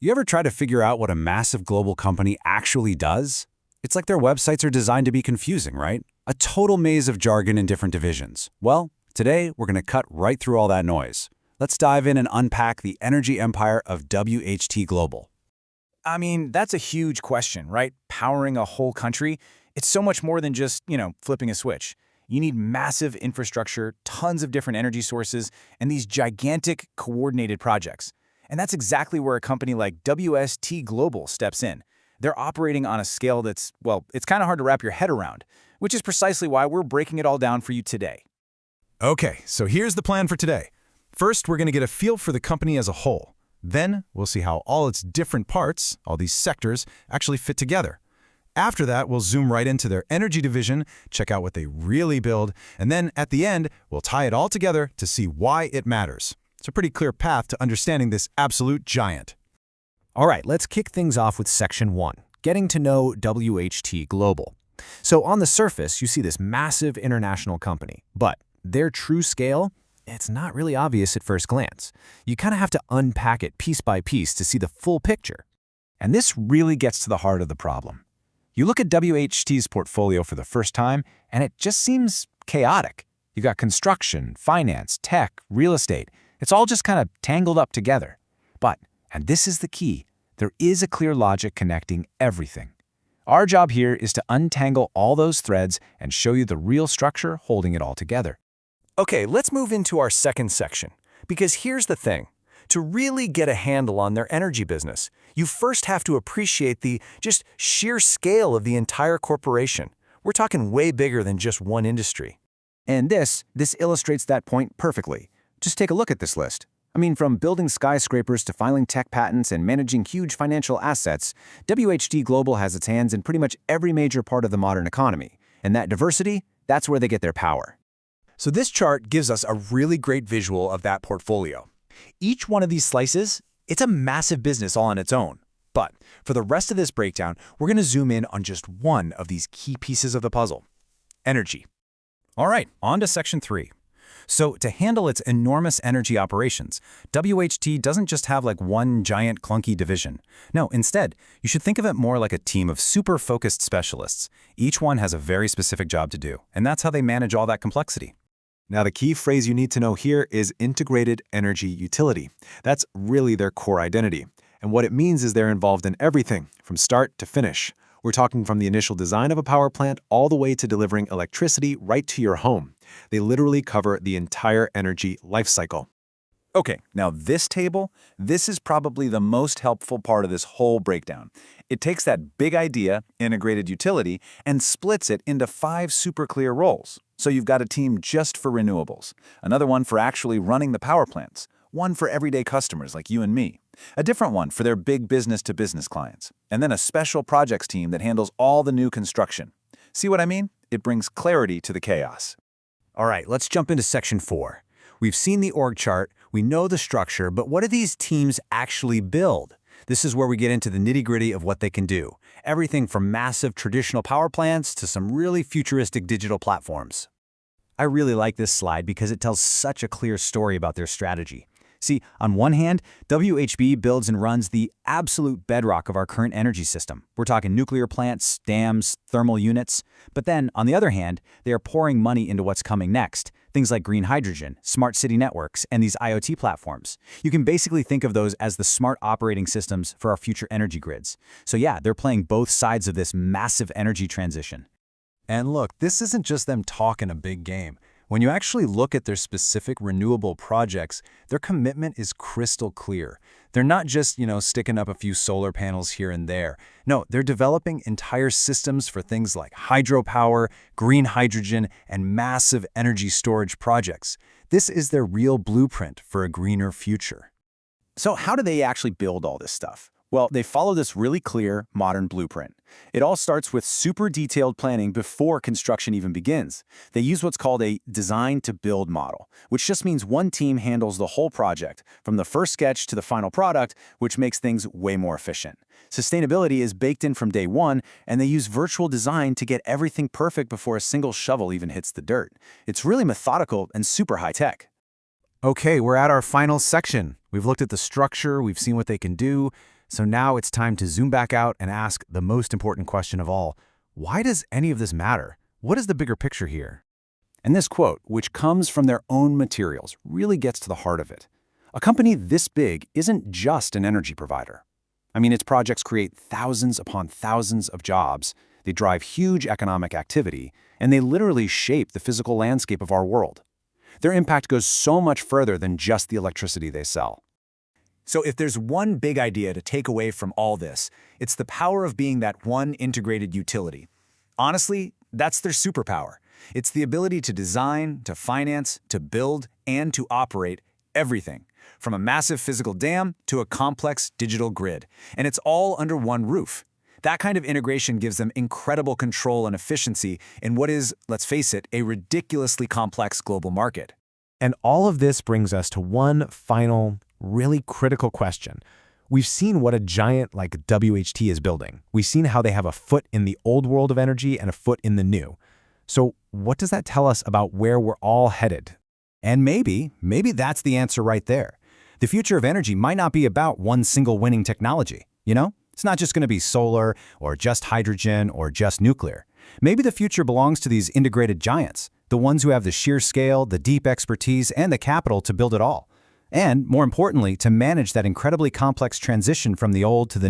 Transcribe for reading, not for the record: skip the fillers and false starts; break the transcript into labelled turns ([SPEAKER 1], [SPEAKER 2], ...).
[SPEAKER 1] You ever try to figure out what a massive global company actually does? It's like their websites are designed to be confusing, right? A total maze of jargon in different divisions. Well, today we're going to cut right through all that noise. Let's dive in and unpack the energy empire of WHT Global.
[SPEAKER 2] I mean, that's a huge question, right? Powering a whole country, it's so much more than just, flipping a switch. You need massive infrastructure, tons of different energy sources, and these gigantic coordinated projects. And that's exactly where a company like WST Global steps in. They're operating on a scale that's, well, it's kind of hard to wrap your head around, which is precisely why we're breaking it all down for you today.
[SPEAKER 3] Okay, so here's the plan for today. First, we're going to get a feel for the company as a whole. Then, we'll see how all its different parts, all these sectors, actually fit together. After that, we'll zoom right into their energy division, check out what they really build, and then at the end, we'll tie it all together to see why it matters. It's a pretty clear path to understanding this absolute giant.
[SPEAKER 4] All right, let's kick things off with Section 1, getting to know WHT Global. So on the surface, you see this massive international company, but their true scale, it's not really obvious at first glance. You kind of have to unpack it piece by piece to see the full picture.
[SPEAKER 2] And this really gets to the heart of the problem. You look at WHT's portfolio for the first time, and it just seems chaotic. You've got construction, finance, tech, real estate. It's all just kind of tangled up together. But, and this is the key, there is a clear logic connecting everything. Our job here is to untangle all those threads and show you the real structure holding it all together.
[SPEAKER 5] Okay, let's move into our second section, because here's the thing. To really get a handle on their energy business, you first have to appreciate the just sheer scale of the entire corporation. We're talking way bigger than just one industry.
[SPEAKER 2] And this illustrates that point perfectly. Just take a look at this list. I mean, from building skyscrapers to filing tech patents and managing huge financial assets, WHT Global has its hands in pretty much every major part of the modern economy. And that diversity, that's where they get their power.
[SPEAKER 5] So this chart gives us a really great visual of that portfolio. Each one of these slices, it's a massive business all on its own. But for the rest of this breakdown, we're going to zoom in on just one of these key pieces of the puzzle: energy.
[SPEAKER 1] All right, on to Section 3. So to handle its enormous energy operations, WHT doesn't just have like one giant clunky division. No, instead, you should think of it more like a team of super focused specialists. Each one has a very specific job to do, and that's how they manage all that complexity.
[SPEAKER 6] Now, the key phrase you need to know here is integrated energy utility. That's really their core identity. And what it means is they're involved in everything, from start to finish. We're talking from the initial design of a power plant all the way to delivering electricity right to your home. They literally cover the entire energy life cycle.
[SPEAKER 2] Okay, now this table, this is probably the most helpful part of this whole breakdown. It takes that big idea, integrated utility, and splits it into 5 super clear roles. So you've got a team just for renewables, another one for actually running the power plants, one for everyday customers like you and me, a different one for their big business-to-business clients, and then a special projects team that handles all the new construction. See what I mean? It brings clarity to the chaos.
[SPEAKER 4] All right, let's jump into Section 4. We've seen the org chart, we know the structure, but what do these teams actually build? This is where we get into the nitty-gritty of what they can do. Everything from massive traditional power plants to some really futuristic digital platforms. I really like this slide because it tells such a clear story about their strategy. See, on one hand, WHB builds and runs the absolute bedrock of our current energy system. We're talking nuclear plants, dams, thermal units. But then, on the other hand, they are pouring money into what's coming next. Things like green hydrogen, smart city networks, and these IoT platforms. You can basically think of those as the smart operating systems for our future energy grids. So yeah, they're playing both sides of this massive energy transition.
[SPEAKER 6] And look, this isn't just them talking a big game. When you actually look at their specific renewable projects, their commitment is crystal clear. They're not just, sticking up a few solar panels here and there. No, they're developing entire systems for things like hydropower, green hydrogen, and massive energy storage projects. This is their real blueprint for a greener future.
[SPEAKER 2] So how do they actually build all this stuff? Well, they follow this really clear, modern blueprint. It all starts with super detailed planning before construction even begins. They use what's called a design-to-build model, which just means one team handles the whole project, from the first sketch to the final product, which makes things way more efficient. Sustainability is baked in from day one, and they use virtual design to get everything perfect before a single shovel even hits the dirt. It's really methodical and super high-tech.
[SPEAKER 4] Okay, we're at our final section. We've looked at the structure, we've seen what they can do.
[SPEAKER 6] So now it's time to zoom back out and ask the most important question of all. Why does any of this matter? What is the bigger picture here?
[SPEAKER 2] And this quote, which comes from their own materials, really gets to the heart of it. A company this big isn't just an energy provider. I mean, its projects create thousands upon thousands of jobs, they drive huge economic activity, and they literally shape the physical landscape of our world. Their impact goes so much further than just the electricity they sell.
[SPEAKER 4] So if there's one big idea to take away from all this, it's the power of being that one integrated utility. Honestly, that's their superpower. It's the ability to design, to finance, to build, and to operate everything, from a massive physical dam to a complex digital grid. And it's all under one roof. That kind of integration gives them incredible control and efficiency in what is, let's face it, a ridiculously complex global market.
[SPEAKER 6] And all of this brings us to one final, really critical question. We've seen what a giant like WHT is building. We've seen how they have a foot in the old world of energy and a foot in the new. So what does that tell us about where we're all headed?
[SPEAKER 1] And maybe that's the answer right there. The future of energy might not be about one single winning technology, you know? It's not just going to be solar, or just hydrogen, or just nuclear. Maybe the future belongs to these integrated giants, the ones who have the sheer scale, the deep expertise, and the capital to build it all. And, more importantly, to manage that incredibly complex transition from the old to the new.